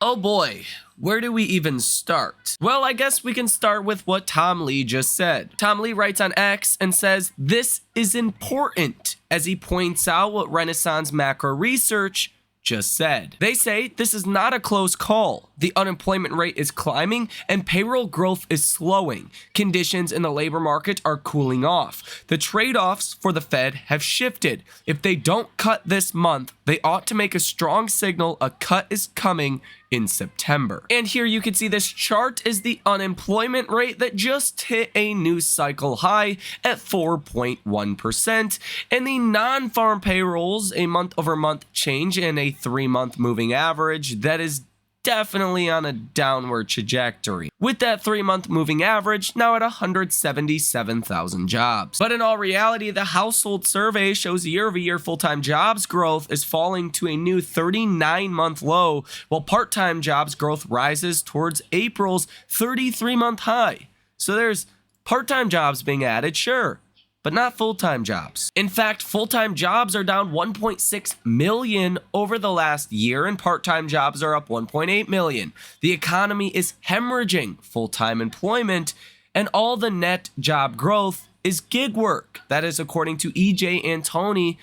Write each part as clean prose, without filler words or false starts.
Oh boy, where do we even start? Well, I guess we can start with what Tom Lee just said. Tom Lee writes on X and says, "This is important," as he points out what Renaissance Macro Research just said. They say this is not a close call. The unemployment rate is climbing and payroll growth is slowing. Conditions in the labor market are cooling off. The trade-offs for the Fed have shifted. If they don't cut this month, they ought to make a strong signal a cut is coming in September. And here you can see this chart is the unemployment rate that just hit a new cycle high at 4.1%, and the non-farm payrolls, a month-over-month change in a 3-month moving average that is definitely on a downward trajectory, with that 3-month moving average now at 177,000 jobs. But in all reality, the household survey shows year-over-year full-time jobs growth is falling to a new 39-month low, while part-time jobs growth rises towards April's 33-month high. So there's part-time jobs being added, sure, but not full-time jobs. In fact, full-time jobs are down 1.6 million over the last year, and part-time jobs are up 1.8 million. The economy is hemorrhaging full-time employment, and all the net job growth is gig work. That is according to E.J. Antoni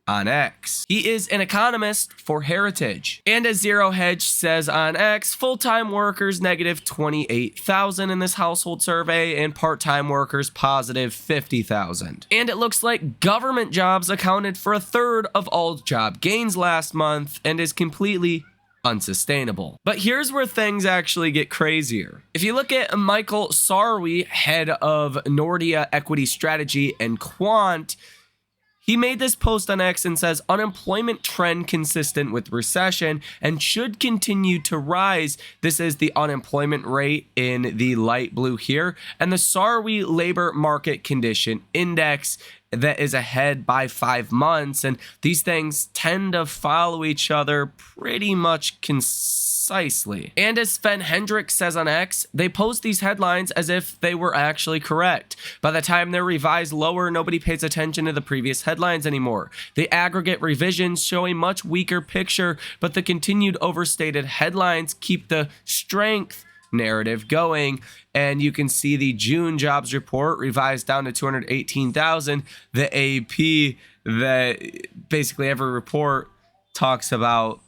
on X. He is an economist for Heritage. And as Zero Hedge says on X, full-time workers negative 28,000 in this household survey, and part-time workers positive 50,000. And it looks like government jobs accounted for a third of all job gains last month and is completely unsustainable. But here's where things actually get crazier. If you look at Michael Sarwi, head of Nordea Equity Strategy and Quant, he made this post on X and says, unemployment trend consistent with recession and should continue to rise. This is the unemployment rate in the light blue here, and the Sarwi labor market condition index that is ahead by 5 months. And these things tend to follow each other pretty much concisely. And as Sven Hendricks says on X, they post these headlines as if they were actually correct. By the time they're revised lower, nobody pays attention to the previous headlines anymore. The aggregate revisions show a much weaker picture, but the continued overstated headlines keep the strength narrative going. And you can see the June jobs report revised down to 218,000. The AP, that basically every report talks about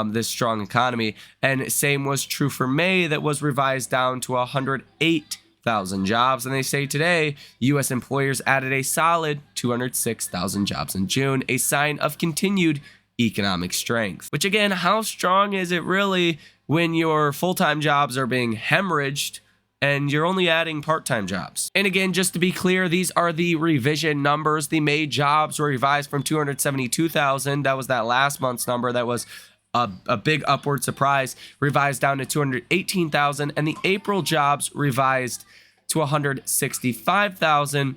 this strong economy. And same was true for May, that was revised down to 108,000 jobs. And they say today, U.S. employers added a solid 206,000 jobs in June, a sign of continued economic strength. Which again, how strong is it really when your full-time jobs are being hemorrhaged and you're only adding part-time jobs? And again, just to be clear, these are the revision numbers. The May jobs were revised from 272,000. That was that last month's number. That was a big upward surprise, revised down to 218,000. And the April jobs revised to 165,000.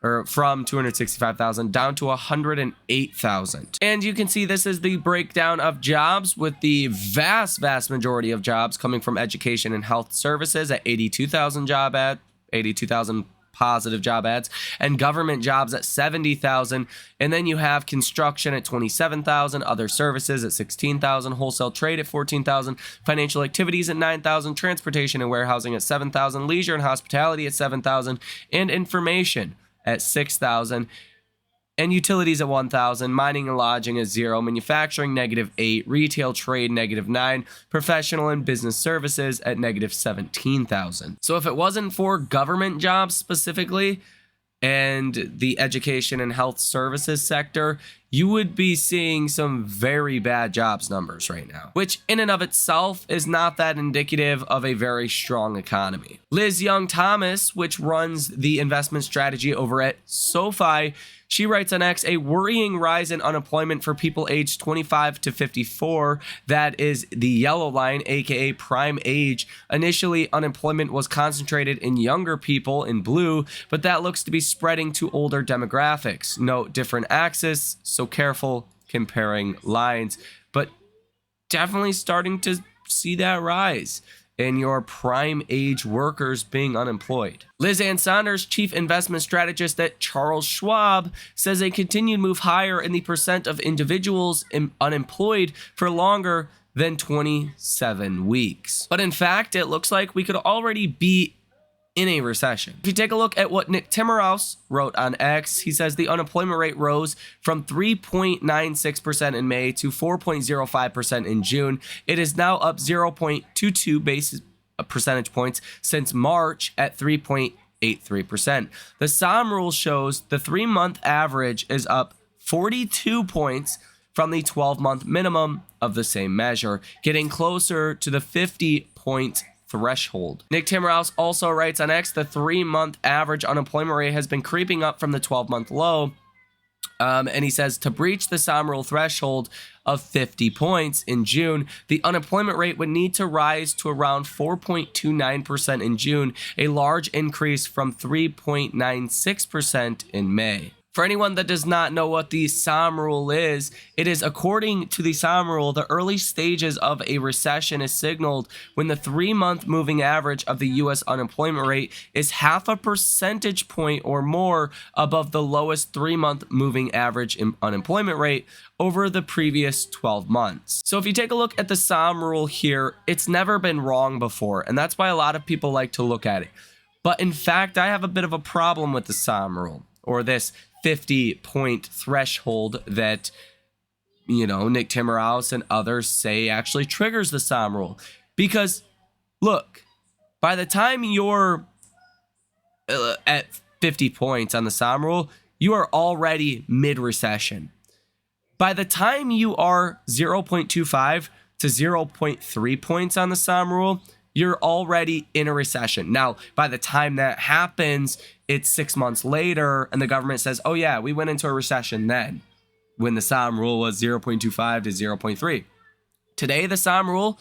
Or from 265,000 down to 108,000. And you can see this is the breakdown of jobs, with the vast majority of jobs coming from education and health services at 82,000 positive job ads, and government jobs at 70,000. And then you have construction at 27,000, other services at 16,000, wholesale trade at 14,000, financial activities at 9,000, transportation and warehousing at 7,000, leisure and hospitality at 7,000, and information at 6,000, and utilities at 1,000, mining and lodging at 0, manufacturing -8, retail trade -9, professional and business services at -17,000. So if it wasn't for government jobs specifically and the education and health services sector, you would be seeing some very bad jobs numbers right now, which in and of itself is not that indicative of a very strong economy. Liz Young Thomas, which runs the investment strategy over at SoFi, she writes on X, a worrying rise in unemployment for people aged 25 to 54. That is the yellow line, aka prime age. Initially, unemployment was concentrated in younger people in blue, but that looks to be spreading to older demographics. Note different axis, so careful comparing lines, but definitely starting to see that rise in your prime age workers being unemployed. Liz Ann Saunders, chief investment strategist at Charles Schwab, says a continued move higher in the percent of individuals unemployed for longer than 27 weeks. But in fact, it looks like we could already be in a recession. If you take a look at what Nick Timmerhouse wrote on X, he says the unemployment rate rose from 3.96% in May to 4.05% in June. It is now up 0.22 percentage points since March at 3.83%. The Sahm rule shows the 3-month average is up 42 points from the 12-month minimum of the same measure, getting closer to the 50-point threshold. Nick Timmerhouse also writes on X, the 3-month average unemployment rate has been creeping up from the 12-month low. And he says to breach the Sahm rule threshold of 50 points in June, the unemployment rate would need to rise to around 4.29% in June, a large increase from 3.96% in May. For anyone that does not know what the Sahm rule is, it is according to the Sahm rule, the early stages of a recession is signaled when the 3-month moving average of the U.S. unemployment rate is half a percentage point or more above the lowest 3-month moving average unemployment rate over the previous 12 months. So if you take a look at the Sahm rule here, it's never been wrong before, and that's why a lot of people like to look at it. But in fact, I have a bit of a problem with the Sahm rule, or this 50-point threshold that, Nick Timmerhouse and others say actually triggers the Sahm rule. Because, look, by the time you're at 50 points on the Sahm rule, you are already mid-recession. By the time you are 0.25 to 0.3 points on the Sahm rule, you're already in a recession. Now, by the time that happens, it's 6 months later, and the government says, oh yeah, we went into a recession then, when the Sahm rule was 0.25 to 0.3. Today, the Sahm rule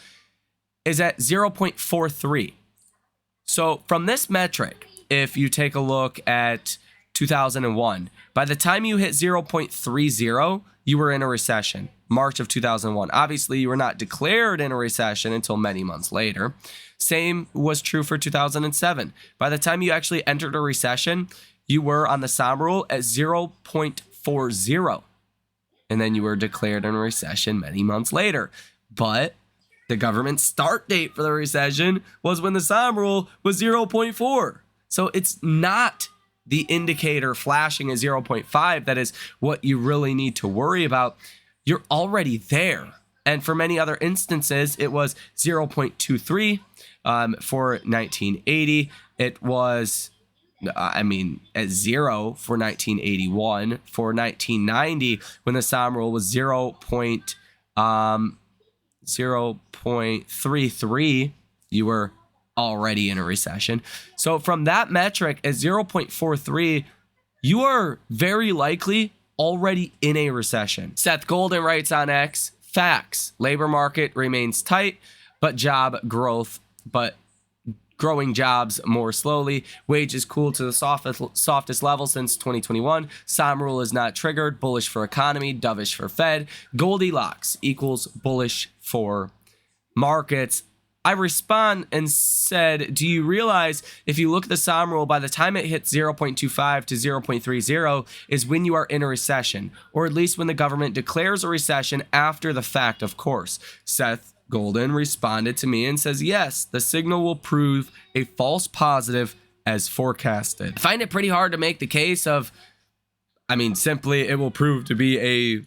is at 0.43. So from this metric, if you take a look at 2001, by the time you hit 0.30, you were in a recession. March of 2001. Obviously, you were not declared in a recession until many months later. Same was true for 2007. By the time you actually entered a recession, you were on the Sahm rule at 0.40. And then you were declared in a recession many months later. But the government start date for the recession was when the Sahm rule was 0.4. So it's not the indicator flashing at 0.5 that is what you really need to worry about. You're already there. And for many other instances, it was 0.23 for 1980. It was, at 0 for 1981. For 1990, when the Sahm rule was 0.33, you were already in a recession. So from that metric at 0.43, you are very likely already in a recession. Seth Golden writes on X, facts, labor market remains tight, but growing jobs more slowly. Wages cooled to the softest level since 2021. Sahm rule is not triggered. Bullish for economy, dovish for Fed. Goldilocks equals bullish for markets. I respond and said, do you realize if you look at the Sahm rule, by the time it hits 0.25 to 0.30 is when you are in a recession, or at least when the government declares a recession after the fact, of course. Seth Golden responded to me and says, yes, the signal will prove a false positive as forecasted. I find it pretty hard to make the case of, simply it will prove to be a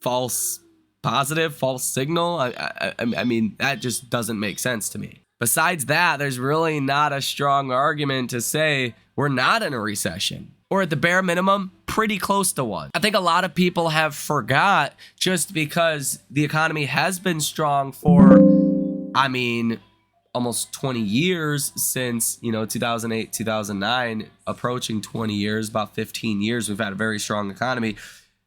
false positive, false signal. That just doesn't make sense to me. Besides that, there's really not a strong argument to say we're not in a recession, or at the bare minimum, pretty close to one. I think a lot of people have forgot, just because the economy has been strong for, almost 20 years since, 2008, 2009, approaching 20 years, about 15 years, we've had a very strong economy.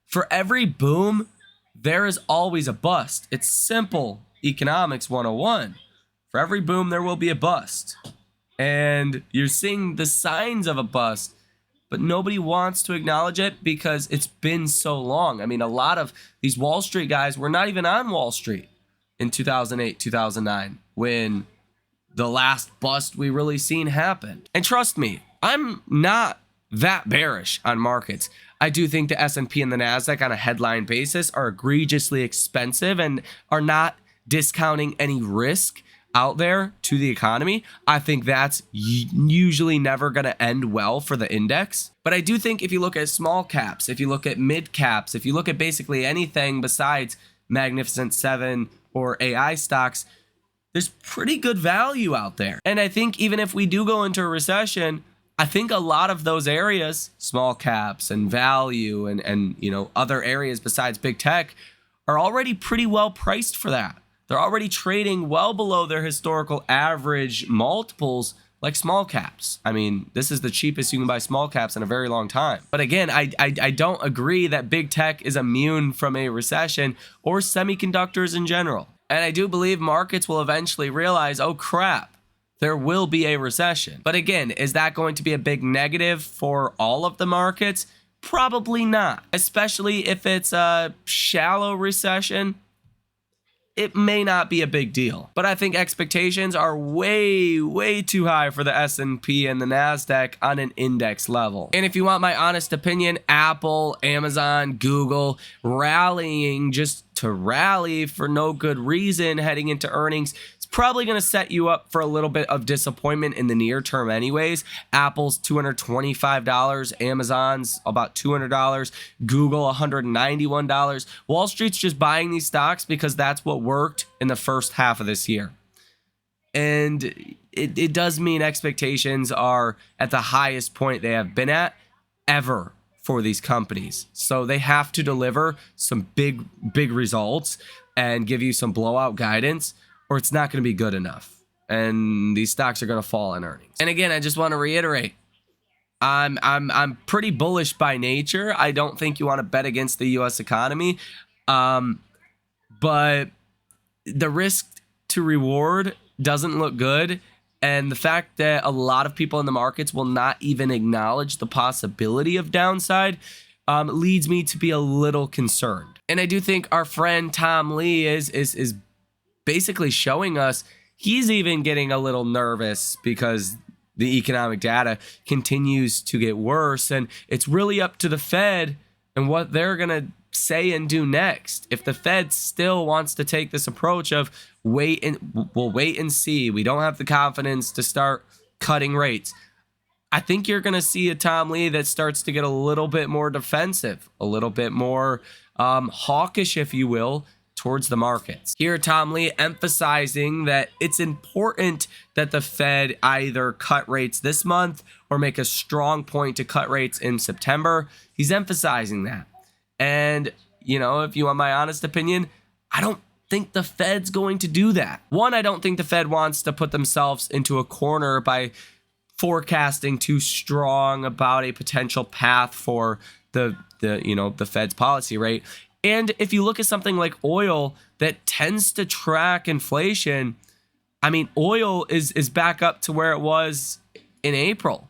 For every boom, there is always a bust. It's simple economics 101. For every boom, there will be a bust. And you're seeing the signs of a bust, but nobody wants to acknowledge it because it's been so long. A lot of these Wall Street guys were not even on Wall Street in 2008, 2009, when the last bust we really seen happened. And trust me, I'm not that bearish on markets. I do think the S&P and the NASDAQ on a headline basis are egregiously expensive and are not discounting any risk out there to the economy. I think that's usually never going to end well for the index. But I do think if you look at small caps, if you look at mid caps, if you look at basically anything besides Magnificent Seven or AI stocks, there's pretty good value out there. And I think even if we do go into a recession, I think a lot of those areas, small caps and value and other areas besides big tech, are already pretty well priced for that. They're already trading well below their historical average multiples like small caps. I mean, this is the cheapest you can buy small caps in a very long time. But again, I don't agree that big tech is immune from a recession or semiconductors in general. And I do believe markets will eventually realize, oh crap, there will be a recession. But again, is that going to be a big negative for all of the markets? Probably not, especially if it's a shallow recession. It may not be a big deal, but I think expectations are way too high for the S&P and the NASDAQ on an index level. And if you want my honest opinion, Apple, Amazon, Google rallying just to rally for no good reason heading into earnings, probably going to set you up for a little bit of disappointment in the near term anyways. Apple's $225, Amazon's about $200, Google $191. Wall Street's just buying these stocks because that's what worked in the first half of this year. And it does mean expectations are at the highest point they have been at ever for these companies. So they have to deliver some big results and give you some blowout guidance, or it's not going to be good enough. And these stocks are going to fall in earnings. And again, I just want to reiterate, I'm pretty bullish by nature. I don't think you want to bet against the US economy. But the risk to reward doesn't look good. And the fact that a lot of people in the markets will not even acknowledge the possibility of downside leads me to be a little concerned. And I do think our friend Tom Lee is basically showing us he's even getting a little nervous because the economic data continues to get worse, and it's really up to the Fed and what they're going to say and do next. If the Fed still wants to take this approach of we'll wait and see, we don't have the confidence to start cutting rates, I think you're going to see a Tom Lee that starts to get a little bit more defensive, a little bit more hawkish, if you will, towards the markets. Here, Tom Lee emphasizing that it's important that the Fed either cut rates this month or make a strong point to cut rates in September. He's emphasizing that. And, if you want my honest opinion, I don't think the Fed's going to do that. One, I don't think the Fed wants to put themselves into a corner by forecasting too strong about a potential path for the Fed's policy rate. And if you look at something like oil that tends to track inflation, I mean, oil is back up to where it was in April.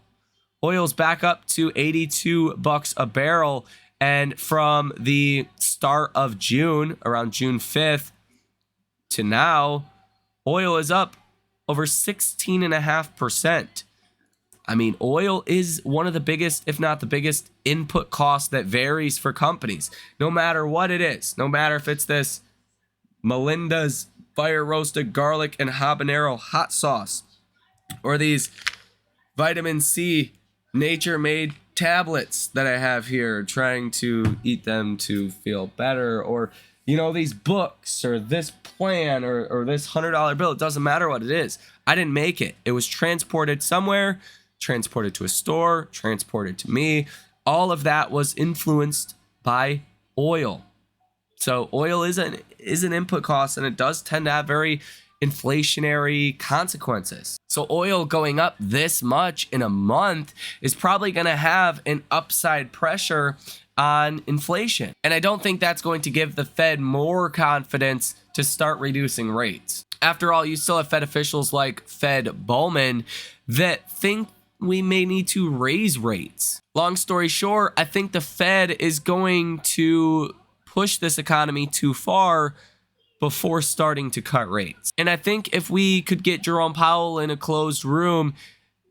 Oil's back up to $82 a barrel. And from the start of June, around June 5th to now, oil is up over 16.5%. I mean, oil is one of the biggest, if not the biggest, input cost that varies for companies, no matter what it is. No matter if it's this Melinda's fire roasted garlic and habanero hot sauce, or these vitamin C nature made tablets that I have here, trying to eat them to feel better, or these books, or this plan, or this $100 bill. It doesn't matter what it is. I didn't make it. It was transported somewhere, transported to a store, transported to me. All of that was influenced by oil. So oil is an input cost, and it does tend to have very inflationary consequences. So oil going up this much in a month is probably going to have an upside pressure on inflation. And I don't think that's going to give the Fed more confidence to start reducing rates. After all, you still have Fed officials like Fed Bowman that think we may need to raise rates. Long story short, I think the Fed is going to push this economy too far before starting to cut rates. And I think if we could get Jerome Powell in a closed room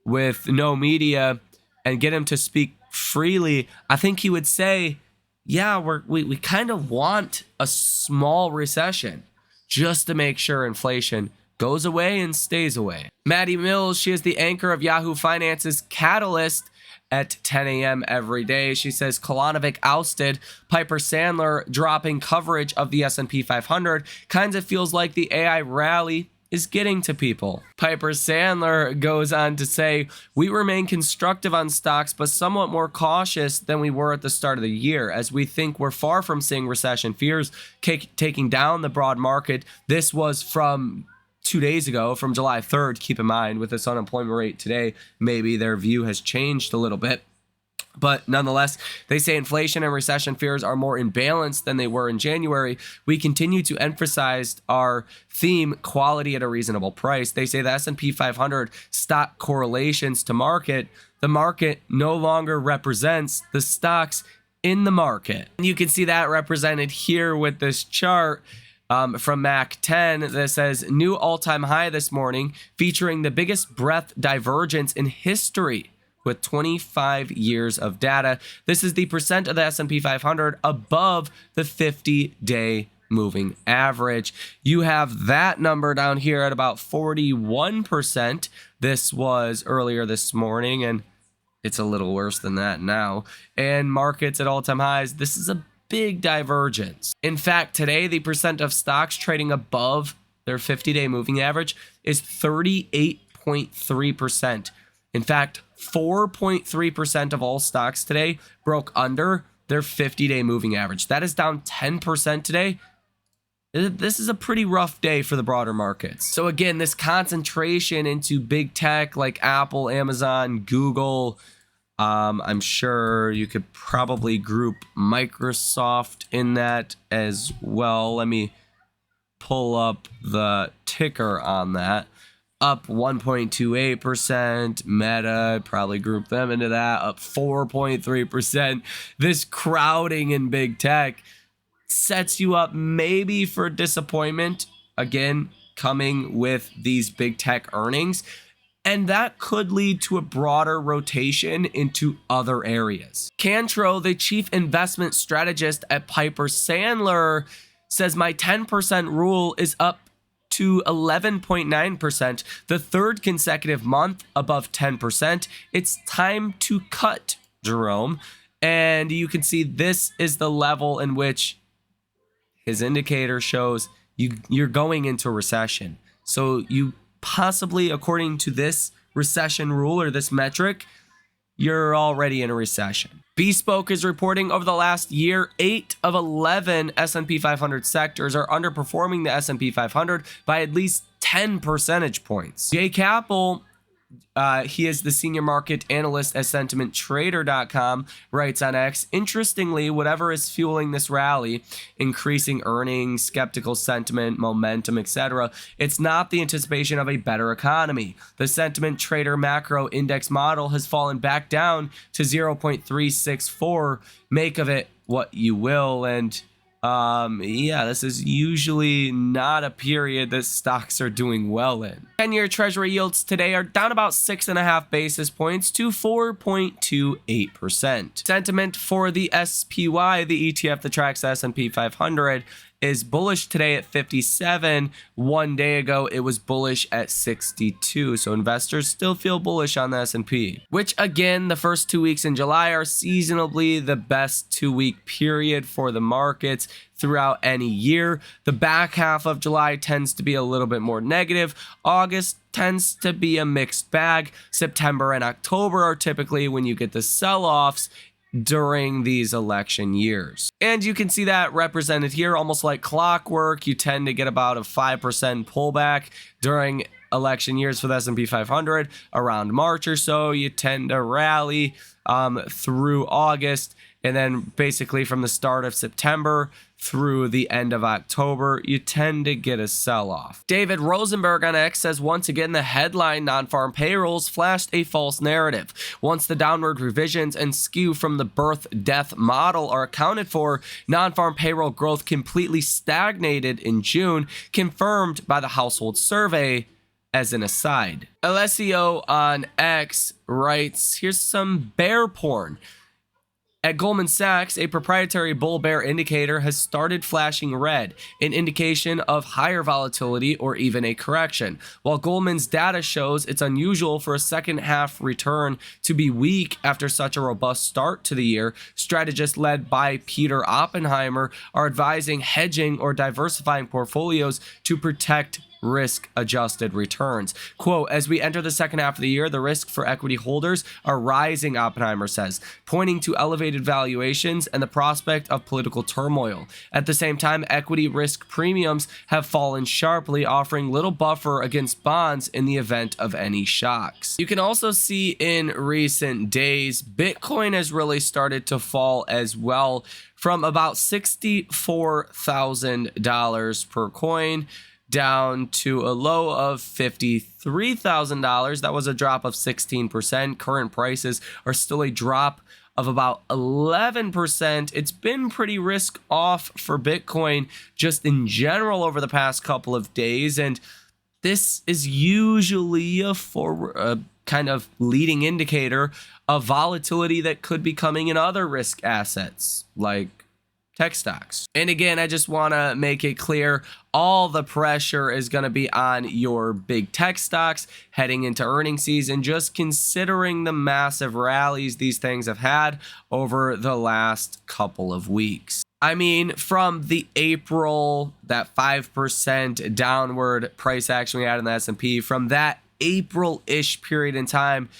with no media and get him to speak freely, I think he would say, yeah, we kind of want a small recession just to make sure inflation goes away and stays away. Maddie Mills, she is the anchor of Yahoo Finance's Catalyst at 10 a.m. every day. She says Kalanovic ousted, Piper Sandler dropping coverage of the S&P 500. Kinds of feels like the AI rally is getting to people. Piper Sandler goes on to say, we remain constructive on stocks, but somewhat more cautious than we were at the start of the year, as we think we're far from seeing recession fears taking down the broad market. This was from 2 days ago, from July 3rd. Keep in mind, with this unemployment rate today, maybe their view has changed a little bit. But nonetheless, they say inflation and recession fears are more imbalanced than they were in January. We continue to emphasize our theme, quality at a reasonable price. They say the S&P 500 stock correlations to market. The market no longer represents the stocks in the market. And you can see that represented here with this chart from Mac 10 that says new all-time high this morning, featuring the biggest breadth divergence in history, with 25 years of data. This is the percent of the S&P 500 above the 50-day moving average. You have that number down here at about 41%. This was earlier this morning, and it's a little worse than that now. And markets at all-time highs. This is a big divergence. In fact, today, the percent of stocks trading above their 50-day moving average is 38.3%. In fact, 4.3% of all stocks today broke under their 50-day moving average. That is down 10% today. This is a pretty rough day for the broader markets. So again, this concentration into big tech like Apple, Amazon, Google, I'm sure you could probably group Microsoft in that as well. Let me pull up the ticker on that. Up 1.28%. Meta, probably group them into that. Up 4.3%. This crowding in big tech sets you up maybe for disappointment, again, coming with these big tech earnings. And that could lead to a broader rotation into other areas. Cantro, the chief investment strategist at Piper Sandler, says my 10% rule is up to 11.9%, the third consecutive month above 10%. It's time to cut, Jerome. And you can see this is the level in which his indicator shows you're going into a recession. So you possibly, according to this recession rule or this metric, you're already in a recession. Bespoke is reporting over the last year, 8 of 11 S&P 500 sectors are underperforming the S&P 500 by at least 10 percentage points. Jay Capel, he is the senior market analyst at sentimenttrader.com, writes on X, interestingly, whatever is fueling this rally, increasing earnings, skeptical sentiment, momentum, etc., it's not the anticipation of a better economy. The sentiment trader macro index model has fallen back down to 0.364. Make of it what you will. And yeah, this is usually not a period that stocks are doing well in. 10-year treasury yields today are down about 6.5 basis points to 4.28%. Sentiment for the SPY, the ETF that tracks the S&P 500, is bullish today at 57. 1 day ago, it was bullish at 62. So investors still feel bullish on the S&P, which again, the first 2 weeks in July are seasonably the best 2-week period for the markets throughout any year. The back half of July tends to be a little bit more negative. August tends to be a mixed bag. September and October are typically when you get the sell-offs during these election years. And you can see that represented here almost like clockwork. You tend to get about a 5% pullback during election years for the S&P 500. Around March or so, you tend to rally through August. And then basically from the start of September through the end of October, you tend to get a sell-off. David Rosenberg on X says, once again, the headline non-farm payrolls flashed a false narrative. Once the downward revisions and skew from the birth-death model are accounted for, non-farm payroll growth completely stagnated in June, confirmed by the household survey. As an aside, Alessio on X writes, here's some bear porn. At Goldman Sachs, a proprietary bull-bear indicator has started flashing red, an indication of higher volatility or even a correction. While Goldman's data shows it's unusual for a second-half return to be weak after such a robust start to the year, strategists led by Peter Oppenheimer are advising hedging or diversifying portfolios to protect risk-adjusted returns. Quote, as we enter the second half of the year, the risk for equity holders are rising, Oppenheimer says, pointing to elevated valuations and the prospect of political turmoil. At the same time, equity risk premiums have fallen sharply, offering little buffer against bonds in the event of any shocks. You can also see in recent days, Bitcoin has really started to fall as well, from about $64,000 per coin down to a low of $53,000. That was a drop of 16%. Current prices are still a drop of about 11%. It's been pretty risk off for Bitcoin just in general over the past couple of days. And this is usually a kind of leading indicator of volatility that could be coming in other risk assets like tech stocks. And again, I just want to make it clear, all the pressure is going to be on your big tech stocks heading into earnings season, just considering the massive rallies these things have had over the last couple of weeks. I mean, from the April, that 5% downward price action we had in the S&P, from that April-ish period in time,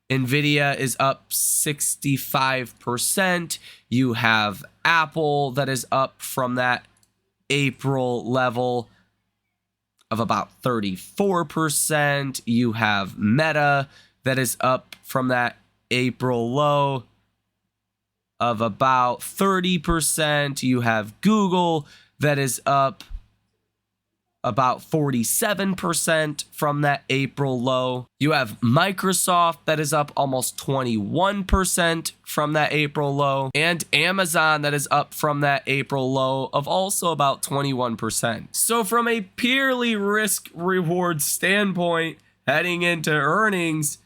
Nvidia is up 65%. You have Apple that is up from that April level of about 34%. You have Meta that is up from that April low of about 30%. You have Google that is up about 47% from that April low. You have Microsoft that is up almost 21% from that April low, and Amazon that is up from that April low of also about 21%. So from a purely risk reward standpoint, heading into earnings,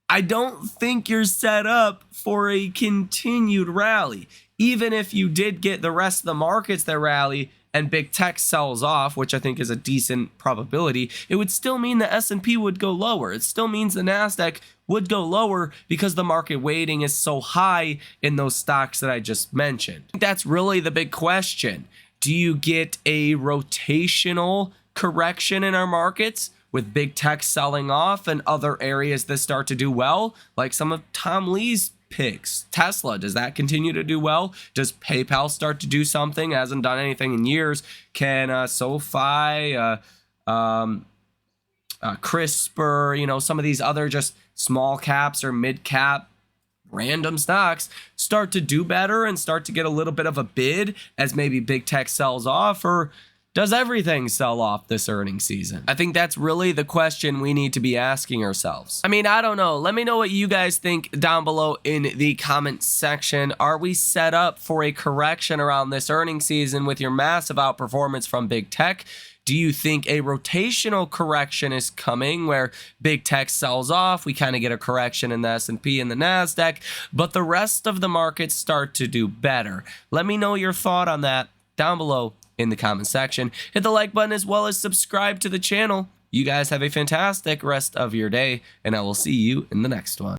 I don't think you're set up for a continued rally. Even if you did get the rest of the markets that rally and big tech sells off, which I think is a decent probability, it would still mean the S&P would go lower. It still means the NASDAQ would go lower because the market weighting is so high in those stocks that I just mentioned. That's really the big question. Do you get a rotational correction in our markets with big tech selling off and other areas that start to do well, like some of Tom Lee's picks? Tesla, does that continue to do well? Does PayPal start to do something? Hasn't done anything in years. Can SoFi, CRISPR, some of these other just small caps or mid cap random stocks start to do better and start to get a little bit of a bid as maybe big tech sells off? Or does everything sell off this earnings season? I think that's really the question we need to be asking ourselves. I mean, I don't know. Let me know what you guys think down below in the comment section. Are we set up for a correction around this earnings season with your massive outperformance from big tech? Do you think a rotational correction is coming where big tech sells off, we kind of get a correction in the S&P and the NASDAQ, but the rest of the markets start to do better? Let me know your thought on that down below in the comment section. Hit the like button as well as subscribe to the channel. You guys have a fantastic rest of your day, and I will see you in the next one.